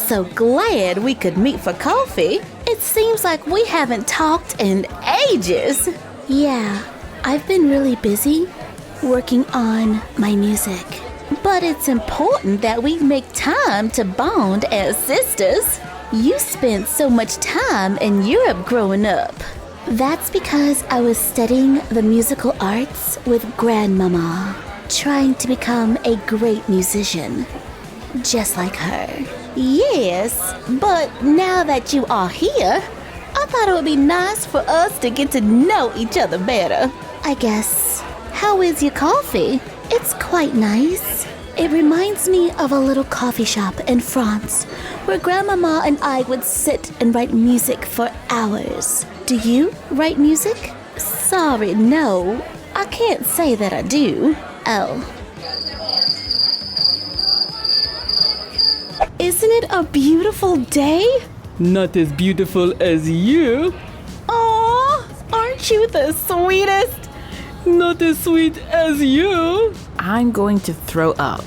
so glad we could meet for coffee. It seems like we haven't talked in ages. Yeah, I've been really busy working on my music. But it's important that we make time to bond as sisters. You spent so much time in Europe growing up. That's because I was studying the musical arts with Grandmama, trying to become a great musician, just like her. Yes, but now that you are here, I thought it would be nice for us to get to know each other better. I guess. How is your coffee? It's quite nice. It reminds me of a little coffee shop in France where Grandmama and I would sit and write music for hours. Do you write music? Sorry, no. I can't say that I do. Oh. Isn't it a beautiful day? Not as beautiful as you. Aw, aren't you the sweetest? Not as sweet as you. I'm going to throw up.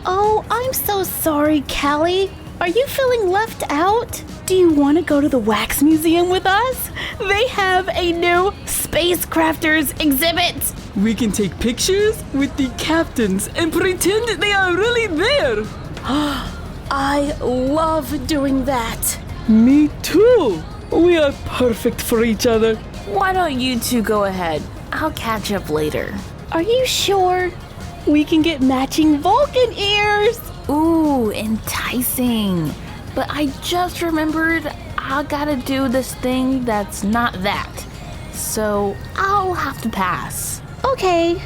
Oh, I'm so sorry, Cali. Are you feeling left out? Do you want to go to the wax museum with us? They have a new spacecrafters exhibit. We can take pictures with the captains and pretend they are really there. I love doing that. Me too. We are perfect for each other. Why don't you two go ahead? I'll catch up later. Are you sure? We can get matching Vulcan ears. Ooh, enticing. But I just remembered I gotta do this thing that's not that. So I'll have to pass. Okay,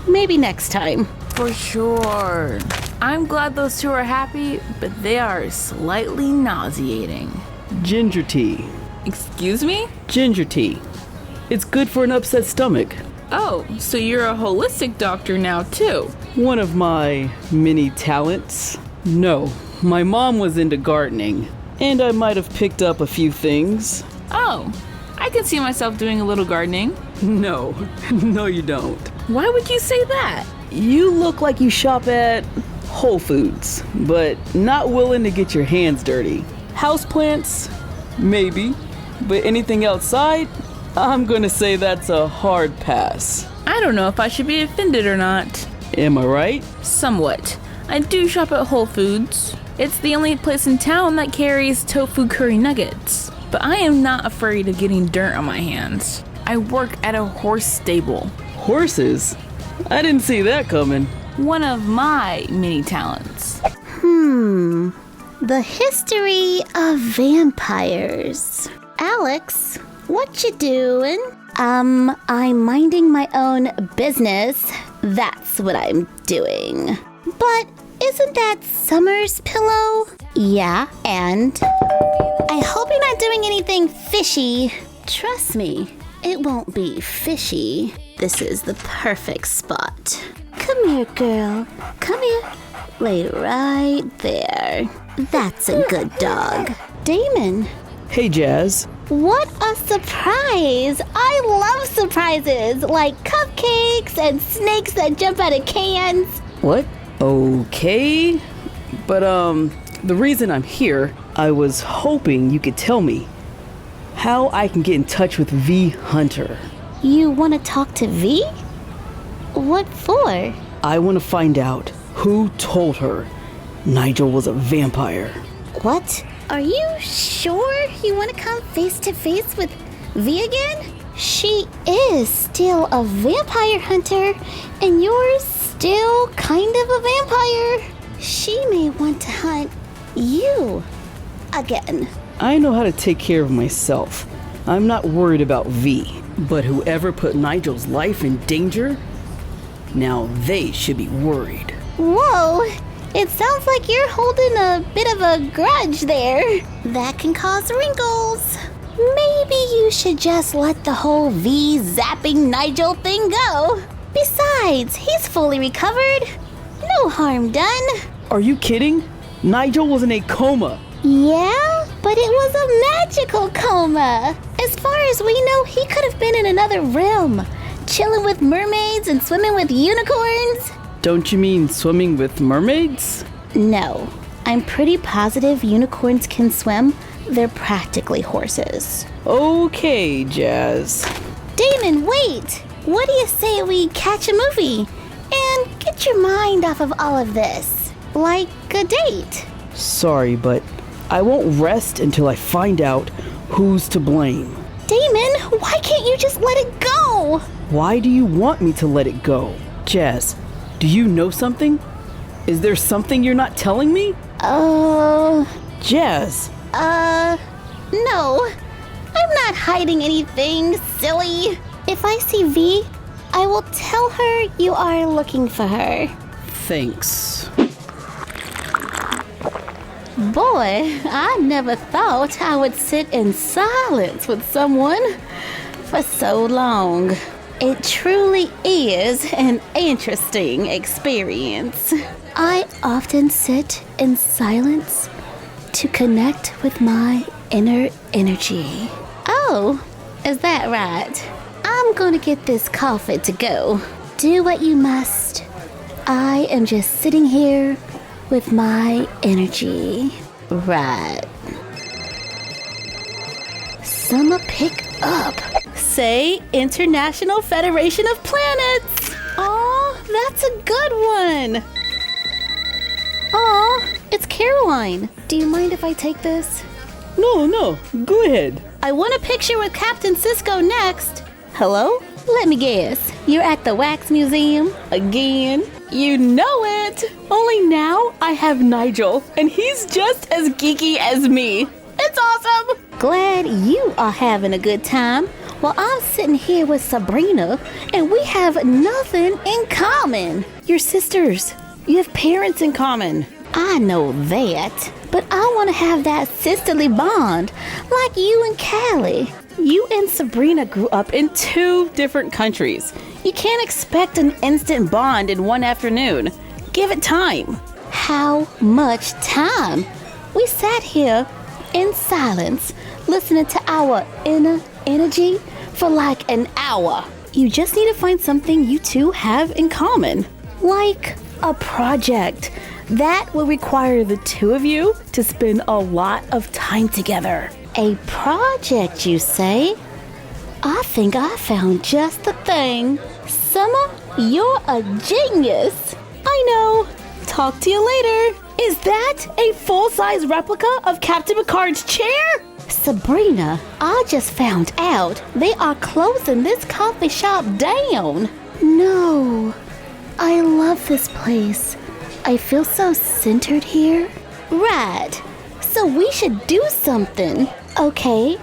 maybe next time. For sure. I'm glad those two are happy, but they are slightly nauseating. Ginger tea. Excuse me? Ginger tea. It's good for an upset stomach. Oh, so you're a holistic doctor now too? One of my many talents. No, my mom was into gardening, and I might have picked up a few things. Oh, I can see myself doing a little gardening. No, no you don't. Why would you say that? You look like you shop at Whole Foods, but not willing to get your hands dirty. Houseplants? Maybe. But anything outside? I'm gonna say that's a hard pass. I don't know if I should be offended or not. Am I right? Somewhat. I do shop at Whole Foods. It's the only place in town that carries tofu curry nuggets. But I am not afraid of getting dirt on my hands. I work at a horse stable. Horses? I didn't see that coming. One of my many talents. The history of vampires. Alex, what you doing? I'm minding my own business. That's what I'm doing. But isn't that Summer's pillow? Yeah, and? I hope you're not doing anything fishy. Trust me, it won't be fishy. This is the perfect spot. Come here, girl. Come here. Lay right there. That's a good dog. Damon. Hey, Jazz. What a surprise! I love surprises, like cupcakes and snakes that jump out of cans. What? Okay. But, the reason I'm here, I was hoping you could tell me how I can get in touch with V Hunter. You want to talk to V? What for? I want to find out who told her Nigel was a vampire. What? Are you sure you want to come face to face with V again? She is still a vampire hunter, and you're still kind of a vampire. She may want to hunt you again. I know how to take care of myself. I'm not worried about V. But whoever put Nigel's life in danger, now they should be worried. Whoa! It sounds like you're holding a bit of a grudge there. That can cause wrinkles. Maybe you should just let the whole V zapping Nigel thing go. Besides, he's fully recovered. No harm done. Are you kidding? Nigel was in a coma. Yeah, but it was a magical coma. As far as we know, he could have been in another realm, chilling with mermaids and swimming with unicorns. Don't you mean swimming with mermaids? No, I'm pretty positive unicorns can swim. They're practically horses. Okay, Jazz. Damon, wait! What do you say we catch a movie and get your mind off of all of this? Like a date. Sorry, but I won't rest until I find out who's to blame. Damon, why can't you just let it go? Why do you want me to let it go? Jazz, do you know something? Is there something you're not telling me? Jazz. No. I'm not hiding anything, silly. If I see V, I will tell her you are looking for her. Thanks. Boy, I never thought I would sit in silence with someone for so long. It truly is an interesting experience. I often sit in silence to connect with my inner energy. Oh, is that right? I'm gonna get this coffee to go. Do what you must. I am just sitting here with my energy. Right. Summer, pick up. Say International Federation of Planets. Aw, that's a good one. Aw, it's Caroline. Do you mind if I take this? No, go ahead. I want a picture with Captain Cisco next. Hello? Let me guess. You're at the Wax Museum? Again? You know it! Only now I have Nigel, and he's just as geeky as me. It's awesome! Glad you are having a good time. While I'm sitting here with Sabrina, and we have nothing in common. You're sisters. You have parents in common. I know that, but I want to have that sisterly bond like you and Cali. You and Sabrina grew up in 2 different countries. You can't expect an instant bond in one afternoon. Give it time. How much time? We sat here in silence, listening to our inner energy for like an hour. You just need to find something you two have in common. Like a project. That will require the 2 of you to spend a lot of time together. A project, you say? I think I found just the thing. Summer, you're a genius. I know. Talk to you later. Is that a full-size replica of Captain Picard's chair? Sabrina, I just found out they are closing this coffee shop down. No, I love this place. I feel so centered here. Right, so we should do something. Okay,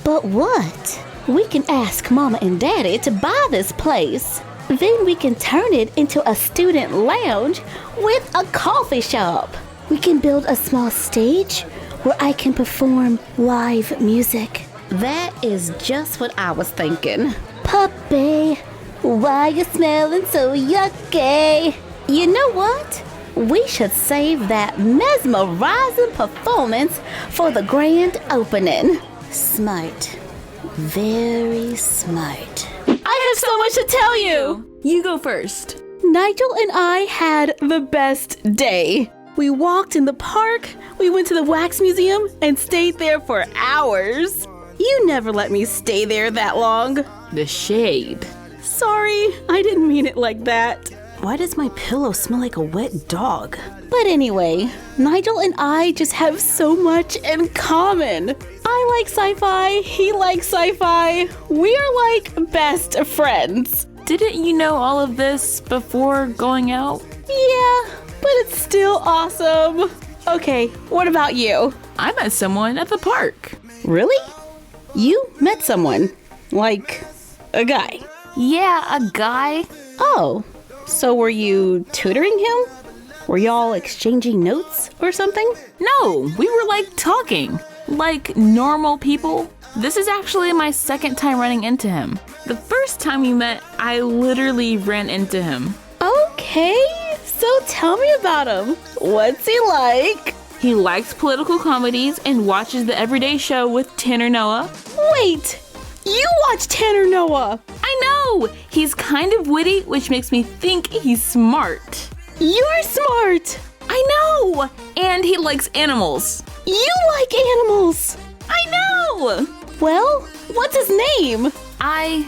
but what? We can ask Mama and Daddy to buy this place. Then we can turn it into a student lounge with a coffee shop. We can build a small stage where I can perform live music. That is just what I was thinking. Puppy, why you smelling so yucky? You know what? We should save that mesmerizing performance for the grand opening. Smart. Very smart. I have so much to tell you. You go first. Nigel and I had the best day. We walked in the park, we went to the Wax Museum, and stayed there for hours. You never let me stay there that long. The shade. Sorry, I didn't mean it like that. Why does my pillow smell like a wet dog? But anyway, Nigel and I just have so much in common. I like sci-fi, he likes sci-fi. We are like best friends. Didn't you know all of this before going out? Yeah, but it's still awesome. Okay, what about you? I met someone at the park. Really? You met someone? Like a guy? Yeah, a guy. Oh, so were you tutoring him? Were y'all exchanging notes or something? No, we were like talking. Like normal people. This is actually my second time running into him. The first time we met, I literally ran into him. Okay, so tell me about him. What's he like? He likes political comedies and watches the Everyday Show with Tanner Noah. Wait, you watch Tanner Noah? I know! He's kind of witty, which makes me think he's smart. You're smart. I I know! And he likes animals. You like animals! I know! Well, what's his name? I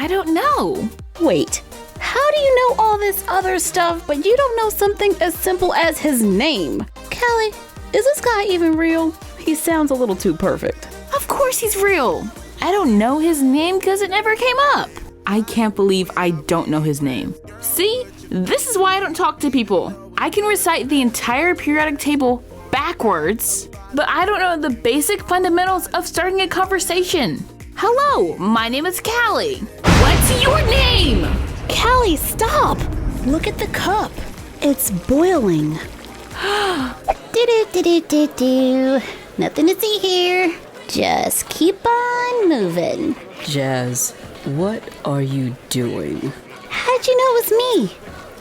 don't know. Wait, how do you know all this other stuff, but you don't know something as simple as his name? Callie, is this guy even real? He sounds a little too perfect. Of course he's real. I don't know his name because it never came up. I can't believe I don't know his name. See? This is why I don't talk to people. I can recite the entire periodic table backwards, but I don't know the basic fundamentals of starting a conversation. Hello, my name is Callie. What's your name? Callie, stop! Look at the cup. It's boiling. Do-do-do-do-do-do. Nothing to see here. Just keep on moving. Jazz, what are you doing? How'd you know it was me?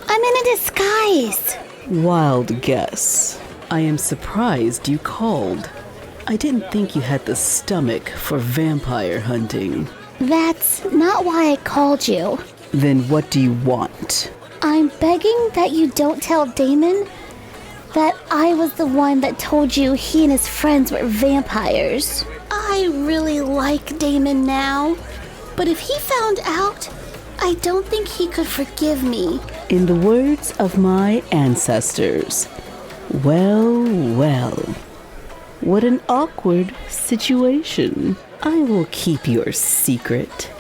I'm in a disguise. Wild guess. I am surprised you called. I didn't think you had the stomach for vampire hunting. That's not why I called you. Then what do you want? I'm begging that you don't tell Damon that I was the one that told you he and his friends were vampires. I really like Damon now, but if he found out, I don't think he could forgive me. In the words of my ancestors, well, well. What an awkward situation. I will keep your secret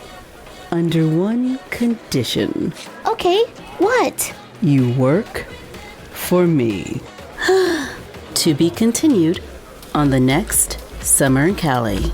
under one condition. Okay, what? You work for me. To be continued on the next Sommer and Cali.